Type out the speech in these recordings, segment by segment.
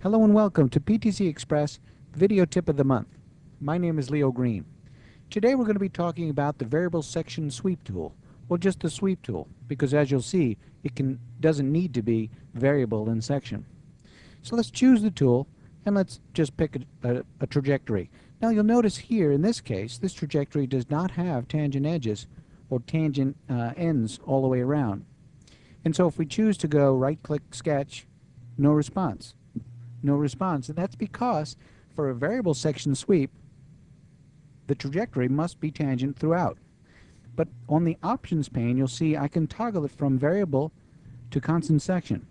Hello and welcome to PTC Express Video Tip of the Month. My name is Leo Green. Today we're going to be talking about the Variable Section Sweep Tool, or just the Sweep Tool, because as you'll see, it doesn't need to be variable in section. So let's choose the tool and let's just pick a trajectory. Now you'll notice here in this case, this trajectory does not have tangent edges or tangent ends all the way around. And so if we choose to go right-click Sketch, no response. No response, and that's because for a variable section sweep, the trajectory must be tangent throughout. But on the options pane, you'll see I can toggle it from variable to constant section.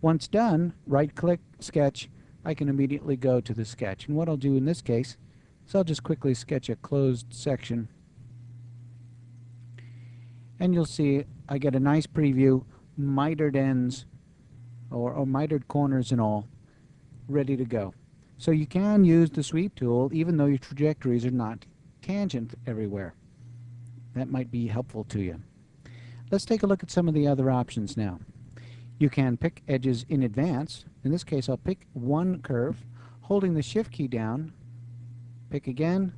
Once done, right-click Sketch, I can immediately go to the sketch. And what I'll do in this case is I'll just quickly sketch a closed section. And you'll see I get a nice preview, mitered ends, or mitered corners and all, ready to go. So you can use the sweep tool even though your trajectories are not tangent everywhere. That might be helpful to you. Let's take a look at some of the other options now. You can pick edges in advance. In this case, I'll pick one curve, holding the Shift key down, pick again,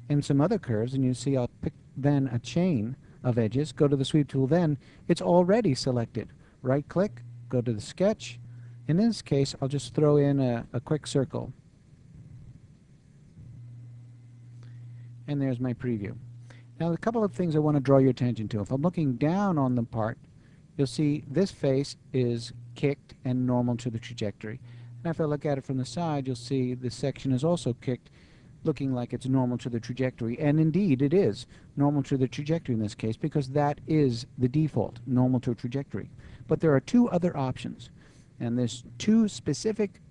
and some other curves, and you see I'll pick then a chain of edges, go to the sweep tool, then it's already selected. Right click, go to the sketch. In this case, I'll just throw in a quick circle. And there's my preview. Now, a couple of things I want to draw your attention to. If I'm looking down on the part, you'll see this face is kicked and normal to the trajectory. And if I look at it from the side, you'll see this section is also kicked, looking like it's normal to the trajectory. And indeed, it is normal to the trajectory in this case, because that is the default, normal to a trajectory. But there are two other options. And there's two specific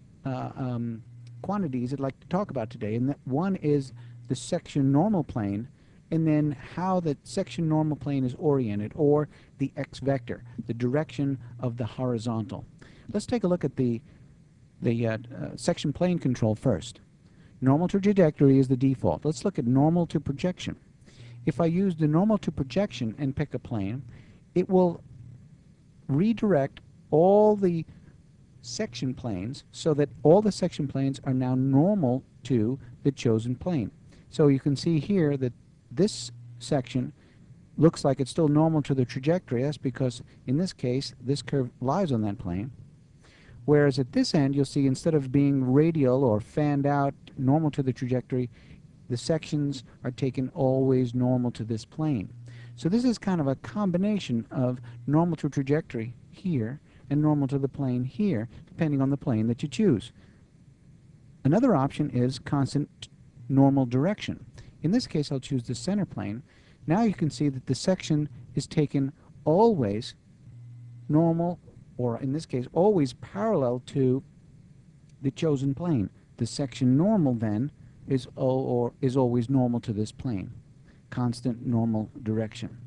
quantities I'd like to talk about today. And that one is the section normal plane, and then how the section normal plane is oriented, or the x vector, the direction of the horizontal. Let's take a look at the section plane control first. Normal to trajectory is the default. Let's look at normal to projection. If I use the normal to projection and pick a plane, it will redirect all the section planes so that all the section planes are now normal to the chosen plane. So you can see here that this section looks like it's still normal to the trajectory. That's because in this case this curve lies on that plane. Whereas at this end you'll see instead of being radial or fanned out normal to the trajectory, the sections are taken always normal to this plane. So this is kind of a combination of normal to trajectory here and normal to the plane here, depending on the plane that you choose. Another option is constant normal direction. In this case, I'll choose the center plane. Now you can see that the section is taken always normal, or in this case, always parallel to the chosen plane. The section normal then is always normal to this plane. Constant normal direction.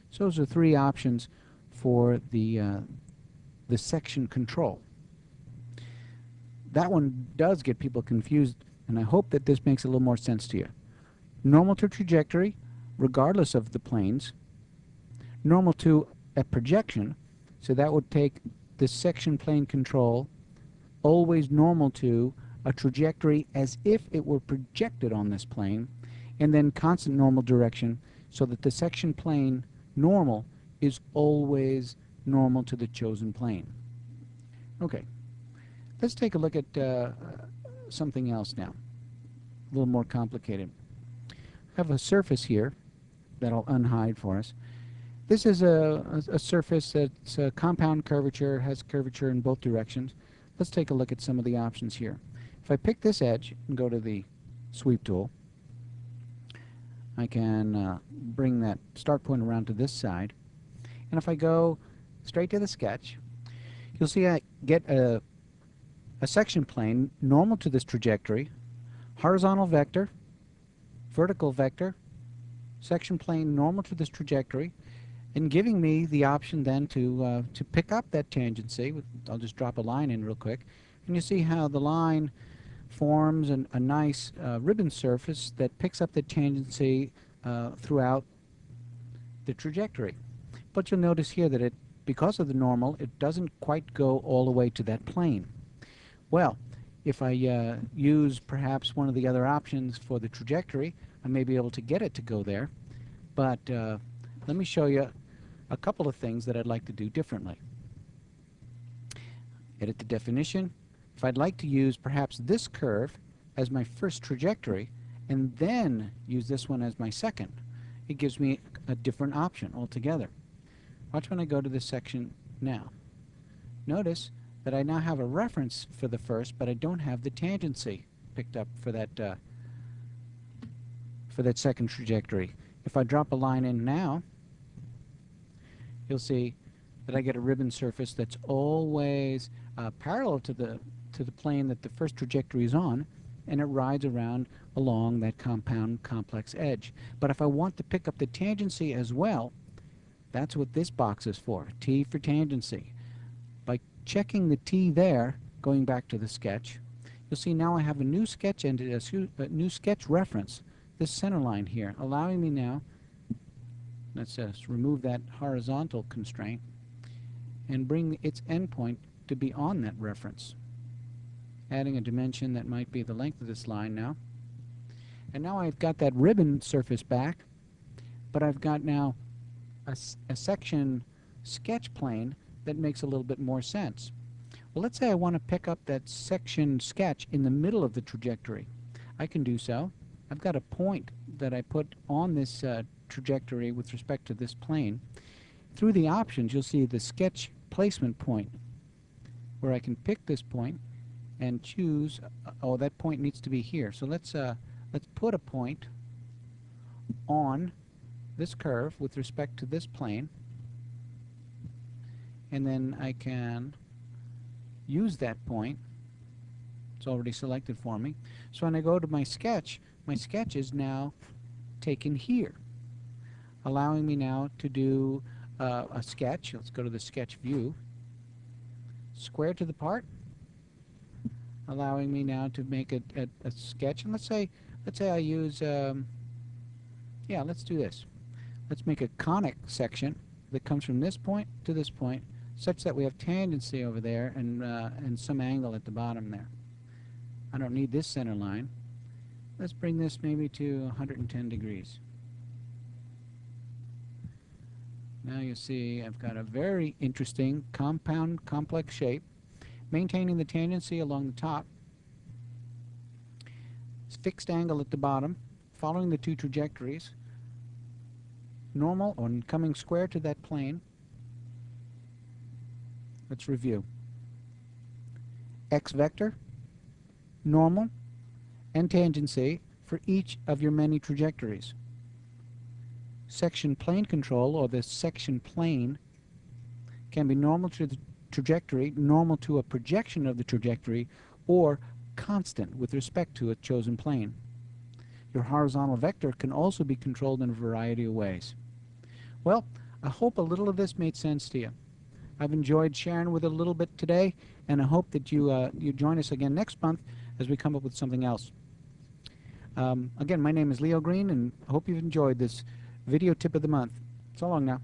So those are three options for the section control. That one does get people confused, and I hope that this makes a little more sense to you. Normal to trajectory, regardless of the planes. Normal to a projection, so that would take the section plane control always normal to a trajectory as if it were projected on this plane, and then constant normal direction, so that the section plane normal is always normal to the chosen plane. Okay, let's take a look at something else now, a little more complicated. I have a surface here that I'll unhide for us. This is a surface that's a compound curvature, has curvature in both directions. Let's take a look at some of the options here. If I pick this edge and go to the sweep tool, I can bring that start point around to this side. And if I go straight to the sketch, you'll see I get a section plane normal to this trajectory, horizontal vector, vertical vector, section plane normal to this trajectory, and giving me the option then to pick up that tangency. I'll just drop a line in real quick, and you see how the line forms a nice ribbon surface that picks up the tangency throughout the trajectory. But you'll notice here that because of the normal, it doesn't quite go all the way to that plane. Well, If I use perhaps one of the other options for the trajectory, I may be able to get it to go there. But let me show you a couple of things that I'd like to do differently. Edit the definition. If I'd like to use perhaps this curve as my first trajectory and then use this one as my second, it gives me a different option altogether. Watch when I go to this section now. Notice that I now have a reference for the first, but I don't have the tangency picked up for that second trajectory. If I drop a line in now, you'll see that I get a ribbon surface that's always parallel to the plane that the first trajectory is on, and it rides around along that compound complex edge. But if I want to pick up the tangency as well, that's what this box is for, T for tangency. By checking the T there, going back to the sketch, you'll see now I have a new sketch and a new sketch reference, this center line here, allowing me now, let's just remove that horizontal constraint and bring its endpoint to be on that reference. Adding a dimension that might be the length of this line now. And now I've got that ribbon surface back, but I've got now a section sketch plane that makes a little bit more sense. Well, let's say I want to pick up that section sketch in the middle of the trajectory. I can do so. I've got a point that I put on this trajectory with respect to this plane. Through the options, you'll see the sketch placement point, where I can pick this point and choose, oh, that point needs to be here. So let's put a point on this curve with respect to this plane, and then I can use that point. It's already selected for me. So when I go to my sketch is now taken here, allowing me now to do a sketch. Let's go to the sketch view. Square to the part, allowing me now to make a sketch. And let's say I use, yeah, let's do this. Let's make a conic section that comes from this point to this point, such that we have tangency over there and some angle at the bottom there. I don't need this center line. Let's bring this maybe to 110 degrees. Now you see I've got a very interesting compound complex shape, maintaining the tangency along the top, fixed angle at the bottom, following the two trajectories, normal or coming square to that plane. Let's review. X vector, normal, and tangency for each of your many trajectories. Section plane control, or the section plane, can be normal to the trajectory, normal to a projection of the trajectory, or constant with respect to a chosen plane. Your horizontal vector can also be controlled in a variety of ways. Well, I hope a little of this made sense to you. I've enjoyed sharing with it a little bit today, and I hope that you join us again next month as we come up with something else. Again, my name is Leo Green, and I hope you've enjoyed this video tip of the month. So long now.